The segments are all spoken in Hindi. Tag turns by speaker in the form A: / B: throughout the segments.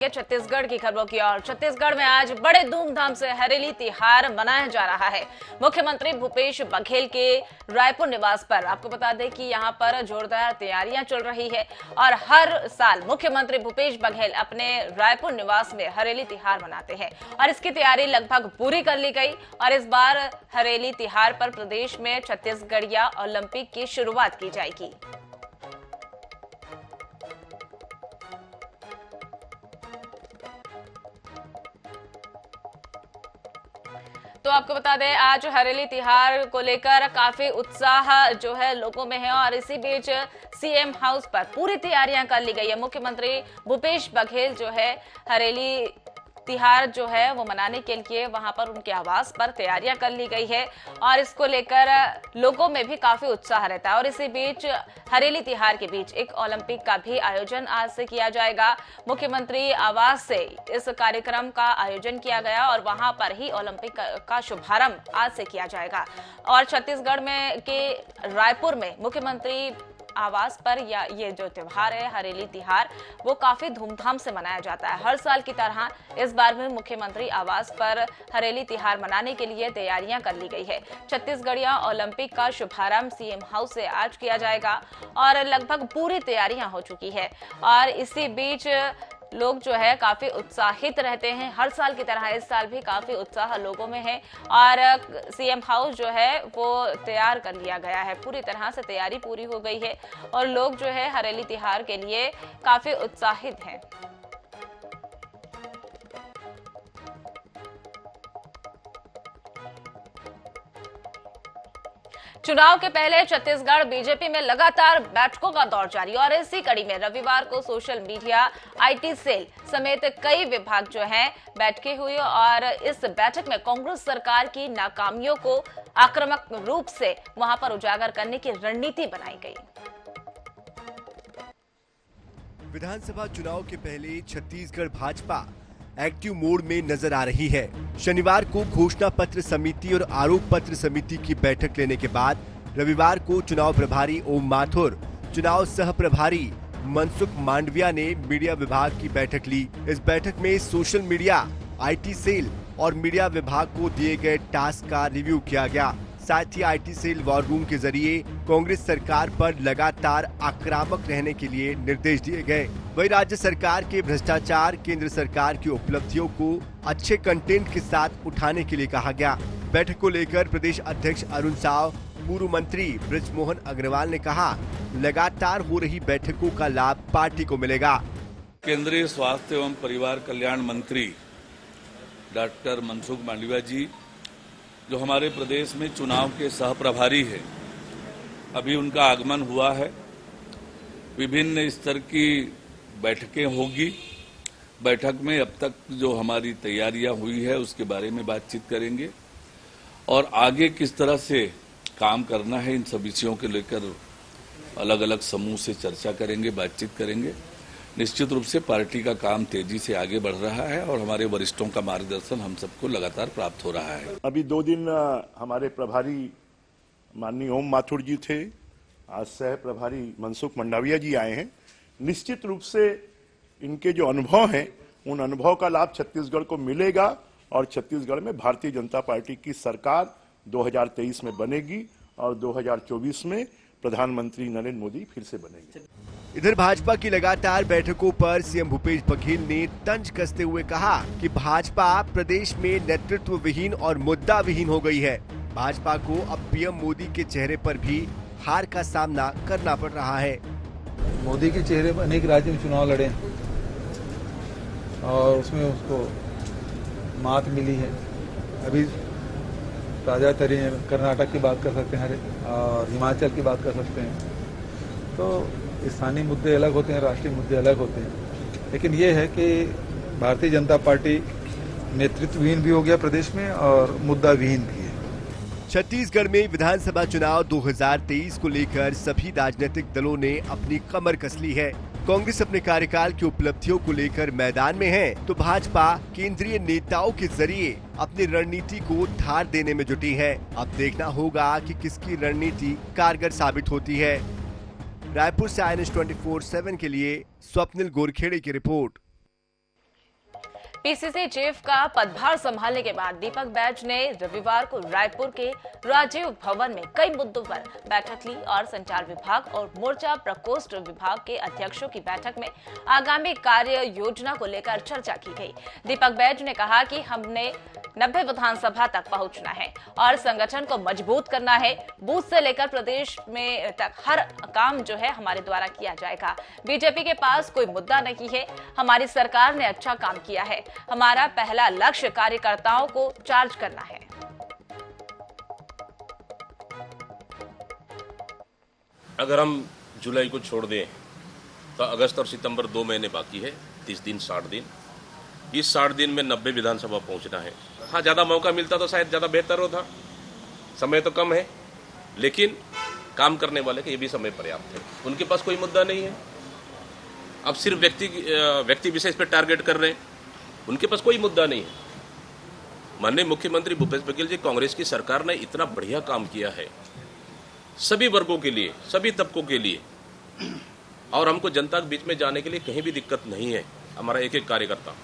A: छत्तीसगढ़ की खबरों की ओर। छत्तीसगढ़ में आज बड़े धूमधाम से हरेली तिहार मनाया जा रहा है। मुख्यमंत्री भूपेश बघेल के रायपुर निवास पर आपको बता दें कि यहां पर जोरदार तैयारियां चल रही है और हर साल मुख्यमंत्री भूपेश बघेल अपने रायपुर निवास में हरेली तिहार मनाते हैं और इसकी तैयारी लगभग पूरी कर ली गई और इस बार हरेली तिहार पर प्रदेश में छत्तीसगढ़िया ओलंपिक की शुरुआत की जाएगी। तो आपको बता दें आज हरेली तिहार को लेकर काफी उत्साह जो है लोगों में है और इसी बीच सीएम हाउस पर पूरी तैयारियां कर ली गई है। मुख्यमंत्री भूपेश बघेल जो है हरेली तिहार जो है वो मनाने के लिए वहां पर उनके आवास पर तैयारियां कर ली गई है और इसको लेकर लोगों में भी काफी उत्साह रहता है। और इसी बीच हरेली तिहार के बीच एक ओलंपिक का भी आयोजन आज से किया जाएगा। मुख्यमंत्री आवास से इस कार्यक्रम का आयोजन किया गया और वहां पर ही ओलंपिक का शुभारंभ आज से किया जाएगा। और छत्तीसगढ़ में के रायपुर में मुख्यमंत्री आवास पर या ये जो त्योहार है हरेली तिहार वो काफी धूमधाम से मनाया जाता है। हर साल की तरह इस बार भी मुख्यमंत्री आवास पर हरेली तिहार मनाने के लिए तैयारियां कर ली गई है। छत्तीसगढ़िया ओलंपिक का शुभारंभ सीएम हाउस से आज किया जाएगा और लगभग पूरी तैयारियां हो चुकी है और इसी बीच लोग जो है काफी उत्साहित रहते हैं। हर साल की तरह इस साल भी काफी उत्साह लोगों में है और सीएम हाउस जो है वो तैयार कर लिया गया है। पूरी तरह से तैयारी पूरी हो गई है और लोग जो है हरेली तिहार के लिए काफी उत्साहित हैं। चुनाव के पहले छत्तीसगढ़ बीजेपी में लगातार बैठकों का दौर जारी और इसी कड़ी में रविवार को सोशल मीडिया, आईटी सेल समेत कई विभाग जो हैं बैठकें हुई और इस बैठक में कांग्रेस सरकार की नाकामियों को आक्रामक रूप से वहां पर उजागर करने की रणनीति बनाई गई।
B: विधानसभा चुनाव के पहले छत्तीसगढ़ भाजपा एक्टिव मोड में नजर आ रही है। शनिवार को घोषणा पत्र समिति और आरोप पत्र समिति की बैठक लेने के बाद रविवार को चुनाव प्रभारी ओम माथुर, चुनाव सह प्रभारी मनसुख मांडविया ने मीडिया विभाग की बैठक ली। इस बैठक में सोशल मीडिया, आईटी सेल और मीडिया विभाग को दिए गए टास्क का रिव्यू किया गया। साथ ही आईटी सेल वॉर रूम के जरिए कांग्रेस सरकार पर लगातार आक्रामक रहने के लिए निर्देश दिए गए। वहीं राज्य सरकार के भ्रष्टाचार, केंद्र सरकार की उपलब्धियों को अच्छे कंटेंट के साथ उठाने के लिए कहा गया। बैठक को लेकर प्रदेश अध्यक्ष अरुण साव, पूर्व मंत्री बृजमोहन अग्रवाल ने कहा, लगातार हो रही बैठकों का लाभ पार्टी को मिलेगा।
C: केंद्रीय स्वास्थ्य एवं परिवार कल्याण मंत्री डॉक्टर मनसुख मांडविया जी जो हमारे प्रदेश में चुनाव के सह प्रभारी है, अभी उनका आगमन हुआ है। विभिन्न स्तर की बैठकें होगी। बैठक में अब तक जो हमारी तैयारियां हुई है उसके बारे में बातचीत करेंगे और आगे किस तरह से काम करना है इन सब विषयों के लेकर अलग अलग समूह से चर्चा करेंगे, बातचीत करेंगे। निश्चित रूप से पार्टी का काम तेजी से आगे बढ़ रहा है और हमारे वरिष्ठों का मार्गदर्शन हम सबको लगातार प्राप्त हो रहा है।
D: अभी 2 दिन हमारे प्रभारी माननीय ओम माथुर जी थे, आज सह प्रभारी मनसुख मंडाविया जी आए हैं। निश्चित रूप से इनके जो अनुभव हैं उन अनुभव का लाभ छत्तीसगढ़ को मिलेगा और छत्तीसगढ़ में भारतीय जनता पार्टी की सरकार 2023 में बनेगी और 2024 में प्रधानमंत्री नरेंद्र मोदी फिर से बनेंगे।
B: इधर भाजपा की लगातार बैठकों पर सीएम भूपेश बघेल ने तंज कसते हुए कहा कि भाजपा प्रदेश में नेतृत्व विहीन और मुद्दा विहीन हो गई है। भाजपा को अब पीएम मोदी के चेहरे पर भी हार का सामना करना पड़ रहा है।
E: मोदी के चेहरे पर अनेक राज्यों में चुनाव लड़े और उसमें उसको मात मिली है। अभी ताजा तरीन कर्नाटक की बात कर सकते हैं और हिमाचल की बात कर सकते हैं। तो स्थानीय मुद्दे अलग होते हैं, राष्ट्रीय मुद्दे अलग होते हैं, लेकिन ये है कि भारतीय जनता पार्टी नेतृत्वहीन भी हो गया प्रदेश में और मुद्दा विहीन भी है।
B: छत्तीसगढ़ में विधानसभा चुनाव 2023 को लेकर सभी राजनीतिक दलों ने अपनी कमर कस ली है। कांग्रेस अपने कार्यकाल की उपलब्धियों को लेकर मैदान में है, तो भाजपा केंद्रीय नेताओं के जरिए अपनी रणनीति को धार देने में जुटी है। अब देखना होगा कि किसकी रणनीति कारगर साबित होती है। रायपुर से INS 24/7 के लिए स्वप्निल गोरखेड़े की रिपोर्ट।
A: पीसीसी चीफ का पदभार संभालने के बाद दीपक बैज ने रविवार को रायपुर के राजीव भवन में कई मुद्दों पर बैठक ली और संचार विभाग और मोर्चा प्रकोष्ठ विभाग के अध्यक्षों की बैठक में आगामी कार्य योजना को लेकर चर्चा की गई। दीपक बैज ने कहा कि हमने 90 विधानसभा तक पहुंचना है और संगठन को मजबूत करना है। बूथ से लेकर प्रदेश में तक हर काम जो है हमारे द्वारा किया जाएगा। बीजेपी के पास कोई मुद्दा नहीं है। हमारी सरकार ने अच्छा काम किया है। हमारा पहला लक्ष्य कार्यकर्ताओं को चार्ज करना है।
F: अगर हम जुलाई को छोड़ दें तो अगस्त और सितंबर 2 महीने बाकी है, 30 दिन 60 दिन। इस 60 दिन में 90 विधानसभा पहुंचना है। हाँ, ज्यादा मौका मिलता तो शायद ज्यादा बेहतर होता। समय तो कम है, लेकिन काम करने वाले के ये भी समय पर्याप्त है। उनके पास कोई मुद्दा नहीं है। अब सिर्फ व्यक्ति विशेष पे टारगेट कर रहे हैं। उनके पास कोई मुद्दा नहीं है। माननीय मुख्यमंत्री भूपेश बघेल जी, कांग्रेस की सरकार ने इतना बढ़िया काम किया है सभी वर्गों के लिए, सभी तबकों के लिए, और हमको जनता के बीच में जाने के लिए कहीं भी दिक्कत नहीं है। हमारा एक एक कार्यकर्ता,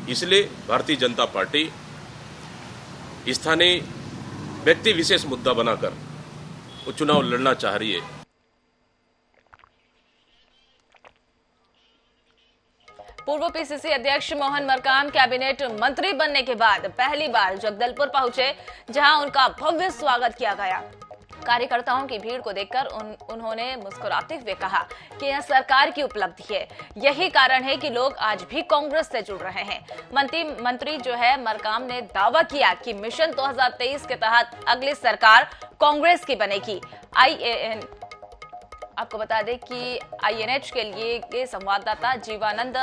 F: इसलिए भारतीय जनता पार्टी स्थानीय व्यक्ति विशेष मुद्दा बनाकर वो चुनाव लड़ना चाह रही है।
A: पूर्व पीसीसी अध्यक्ष मोहन मरकाम कैबिनेट मंत्री बनने के बाद पहली बार जगदलपुर पहुंचे, जहां उनका भव्य स्वागत किया गया। कार्यकर्ताओं की भीड़ को देखकर उन्होंने मुस्कुराते हुए कहा कि यह सरकार की उपलब्धि है। यही कारण है कि लोग आज भी कांग्रेस से जुड़ रहे हैं। मंत्री जो है मरकाम ने दावा किया कि मिशन 2023 के तहत अगली सरकार कांग्रेस की बनेगी। आपको बता दें कि INH के लिए के संवाददाता जीवानंद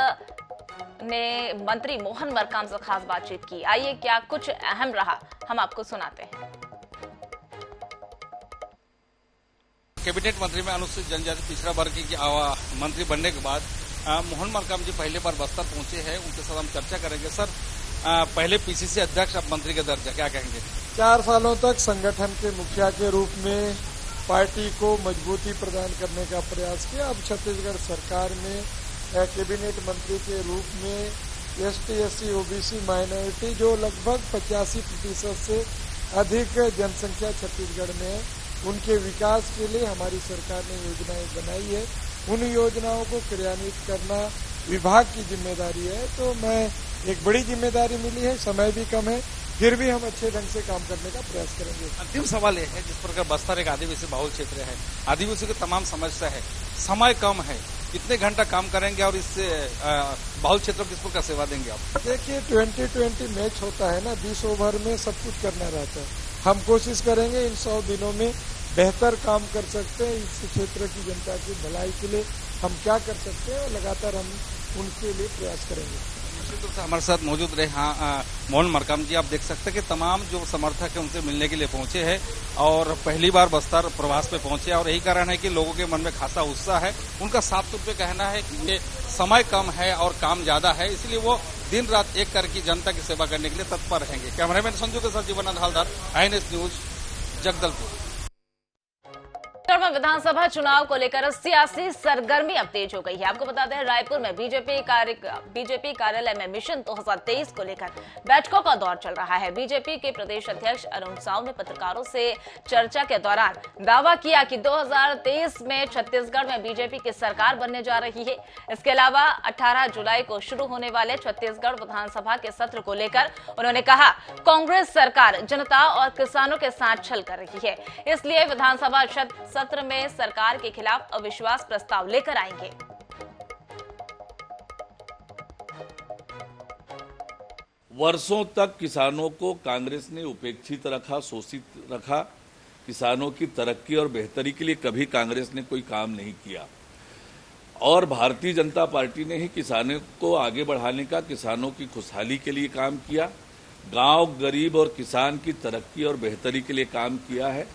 A: ने मंत्री मोहन मरकाम से खास बातचीत की। आइए क्या कुछ अहम रहा, हम आपको सुनाते हैं।
G: कैबिनेट मंत्री में अनुसूचित जनजाति पिछड़ा वर्ग की मंत्री बनने के बाद मोहन मरकाम जी पहली बार बस्तर पहुंचे हैं। उनके साथ हम चर्चा करेंगे। सर, पहले पीसीसी अध्यक्ष, अब मंत्री का दर्जा, क्या कहेंगे?
H: 4 सालों तक संगठन के मुखिया के रूप में पार्टी को मजबूती प्रदान करने का प्रयास किया। अब छत्तीसगढ़ सरकार में कैबिनेट मंत्री के रूप में ST, SC, OBC माइनॉरिटी, जो लगभग 85% से अधिक जनसंख्या छत्तीसगढ़ में है, उनके विकास के लिए हमारी सरकार ने योजनाएं बनाई है। उन योजनाओं को क्रियान्वित करना विभाग की जिम्मेदारी है। तो मैं एक बड़ी जिम्मेदारी मिली है, समय भी कम है, फिर भी हम अच्छे ढंग से काम करने का प्रयास करेंगे।
G: अंतिम सवाल यह है, जिस प्रकार बस्तर एक आदिवासी बहुल क्षेत्र है, आदिवासी की तमाम समस्या है, समय कम है, कितने घंटा काम करेंगे और इससे बहुल क्षेत्रों को किस प्रकार सेवा देंगे आप?
H: देखिए, 2020 मैच होता है ना, 20 ओवर में सब कुछ करना रहता है। हम कोशिश करेंगे इन 100 दिनों में बेहतर काम कर सकते हैं। इस क्षेत्र की जनता की भलाई के लिए हम क्या कर सकते हैं, और लगातार हम उनके लिए प्रयास करेंगे।
G: निश्चित रूप से हमारे साथ मौजूद रहे मोहन मरकाम जी। आप देख सकते हैं कि तमाम जो समर्थक है उनसे मिलने के लिए पहुंचे हैं और पहली बार बस्तर प्रवास पे पहुंचे, और यही कारण है कि लोगों के मन में खासा उत्साह है। उनका साफ तौर पे कहना है कि ये समय कम है और काम ज्यादा है, इसलिए वो दिन रात एक करके जनता की सेवा करने के लिए तत्पर रहेंगे। कैमरामैन संजू के साथ जीवनानंद हालदार, INS न्यूज, जगदलपुर।
A: विधानसभा चुनाव को लेकर सियासी सरगर्मी अब तेज हो गई है। आपको बता दें, रायपुर में बीजेपी कार्यालय में मिशन 2023 को लेकर बैठकों का दौर चल रहा है। बीजेपी के प्रदेश अध्यक्ष अरुण साव ने पत्रकारों से चर्चा के दौरान दावा किया कि 2023 में छत्तीसगढ़ में बीजेपी की सरकार बनने जा रही है। इसके अलावा 18 जुलाई को शुरू होने वाले छत्तीसगढ़ विधानसभा के सत्र को लेकर उन्होंने कहा, कांग्रेस सरकार जनता और किसानों के साथ छल कर रही है, इसलिए विधानसभा सत्र में सरकार के खिलाफ अविश्वास प्रस्ताव लेकर आएंगे।
C: वर्षों तक किसानों को कांग्रेस ने उपेक्षित रखा, शोषित रखा। किसानों की तरक्की और बेहतरी के लिए कभी कांग्रेस ने कोई काम नहीं किया, और भारतीय जनता पार्टी ने ही किसानों को आगे बढ़ाने का, किसानों की खुशहाली के लिए काम किया। गांव, गरीब और किसान की तरक्की और बेहतरी के लिए काम किया है।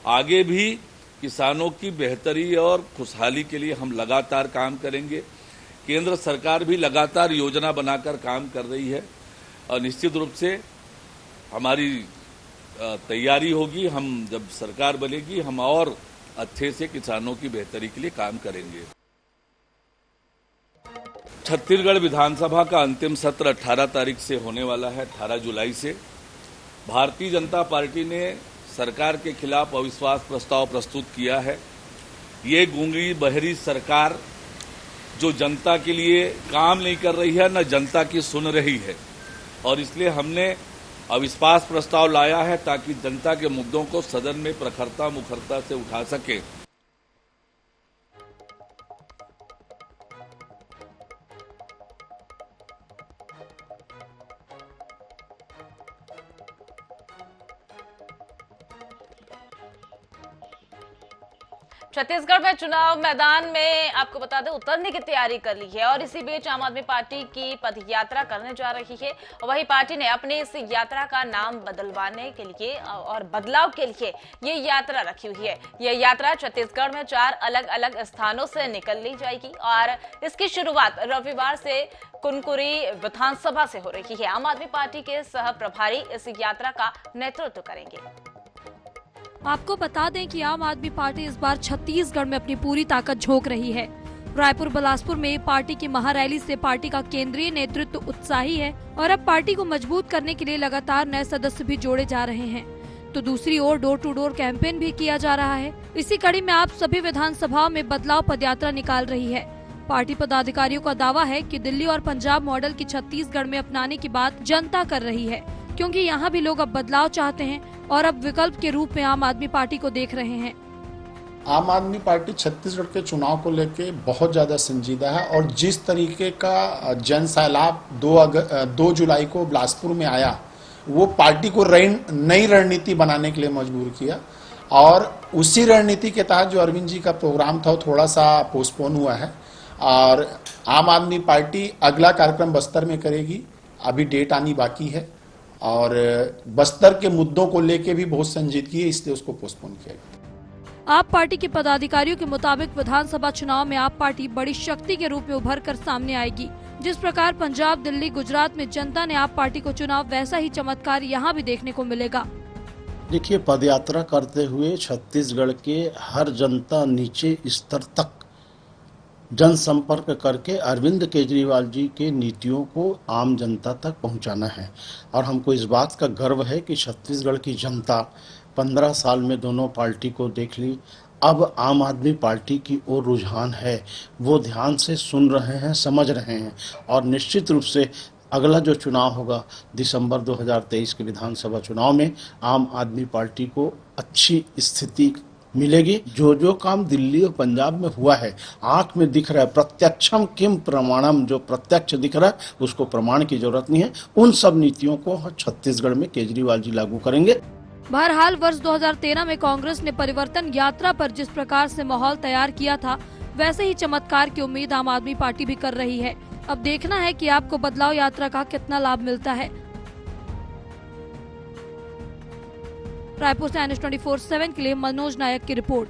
C: आगे भी किसानों की बेहतरी और खुशहाली के लिए हम लगातार काम करेंगे। केंद्र सरकार भी लगातार योजना बनाकर काम कर रही है, और निश्चित रूप से हमारी तैयारी होगी। हम जब सरकार बनेगी, हम और अच्छे से किसानों की बेहतरी के लिए काम करेंगे। छत्तीसगढ़ विधानसभा का अंतिम सत्र 18 तारीख से होने वाला है, 18 जुलाई से। भारतीय जनता पार्टी ने सरकार के खिलाफ अविश्वास प्रस्ताव प्रस्तुत किया है। ये गूंगी बहरी सरकार जो जनता के लिए काम नहीं कर रही है, न जनता की सुन रही है, और इसलिए हमने अविश्वास प्रस्ताव लाया है ताकि जनता के मुद्दों को सदन में प्रखरता मुखरता से उठा सके।
A: छत्तीसगढ़ में चुनाव मैदान में आपको बता दें उतरने की तैयारी कर ली है और इसी बीच आम आदमी पार्टी की पदयात्रा करने जा रही है। वही पार्टी ने अपनी इस यात्रा का नाम बदलवाने के लिए और बदलाव के लिए ये यात्रा रखी हुई है। ये यात्रा छत्तीसगढ़ में 4 अलग अलग स्थानों से निकल ली जाएगी और इसकी शुरुआत रविवार से कुनकुरी विधानसभा से हो रही है। आम आदमी पार्टी के सह प्रभारी इस यात्रा का नेतृत्व करेंगे।
I: आपको बता दें कि आम आदमी पार्टी इस बार छत्तीसगढ़ में अपनी पूरी ताकत झोंक रही है। रायपुर बिलासपुर में पार्टी की महारैली से पार्टी का केंद्रीय नेतृत्व उत्साही है और अब पार्टी को मजबूत करने के लिए लगातार नए सदस्य भी जोड़े जा रहे हैं। तो दूसरी ओर डोर टू डोर कैंपेन भी किया जा रहा है। इसी कड़ी में आप सभी विधानसभाओं में बदलाव पदयात्रा निकाल रही है। पार्टी पदाधिकारियों का दावा है कि दिल्ली और पंजाब मॉडल की छत्तीसगढ़ में अपनाने की बात जनता कर रही है, क्योंकि यहाँ भी लोग अब बदलाव चाहते हैं और अब विकल्प के रूप में आम आदमी पार्टी को देख रहे हैं।
J: आम आदमी पार्टी छत्तीसगढ़ के चुनाव को लेके बहुत ज्यादा संजीदा है और जिस तरीके का जन सैलाब 2 जुलाई को बिलासपुर में आया, वो पार्टी को नई रणनीति बनाने के लिए मजबूर किया और उसी रणनीति के तहत जो अरविंद जी का प्रोग्राम था वो थोड़ा सा पोस्टपोन हुआ है और आम आदमी पार्टी अगला कार्यक्रम बस्तर में करेगी। अभी डेट आनी बाकी है और बस्तर के मुद्दों को लेके भी बहुत संजीदगी है, इसलिए उसको पोस्टपोन किया गया।
I: आप पार्टी के पदाधिकारियों के मुताबिक विधानसभा चुनाव में आप पार्टी बड़ी शक्ति के रूप में उभर कर सामने आएगी। जिस प्रकार पंजाब, दिल्ली, गुजरात में जनता ने आप पार्टी को चुना, वैसा ही चमत्कार यहाँ भी देखने को मिलेगा।
J: देखिए, पदयात्रा करते हुए छत्तीसगढ़ के हर जनता नीचे स्तर तक जनसंपर्क करके अरविंद केजरीवाल जी के नीतियों को आम जनता तक पहुंचाना है और हमको इस बात का गर्व है कि छत्तीसगढ़ की जनता 15 साल में दोनों पार्टी को देख ली। अब आम आदमी पार्टी की ओर रुझान है, वो ध्यान से सुन रहे हैं, समझ रहे हैं और निश्चित रूप से अगला जो चुनाव होगा दिसंबर 2023 के विधानसभा चुनाव में आम आदमी पार्टी को अच्छी स्थिति मिलेगी। जो काम दिल्ली और पंजाब में हुआ है, आंख में दिख रहा है, प्रत्यक्षम किम प्रमाणम, जो प्रत्यक्ष दिख रहा है उसको प्रमाण की जरूरत नहीं है। उन सब नीतियों को छत्तीसगढ़ में केजरीवाल जी लागू करेंगे।
I: बहरहाल वर्ष 2013 में कांग्रेस ने परिवर्तन यात्रा पर जिस प्रकार से माहौल तैयार किया था, वैसे ही चमत्कार की उम्मीद आम आदमी पार्टी भी कर रही है। अब देखना है कि आपको बदलाव यात्रा का कितना लाभ मिलता है। रायपुर से NH 24/7 के लिए मनोज नायक की रिपोर्ट।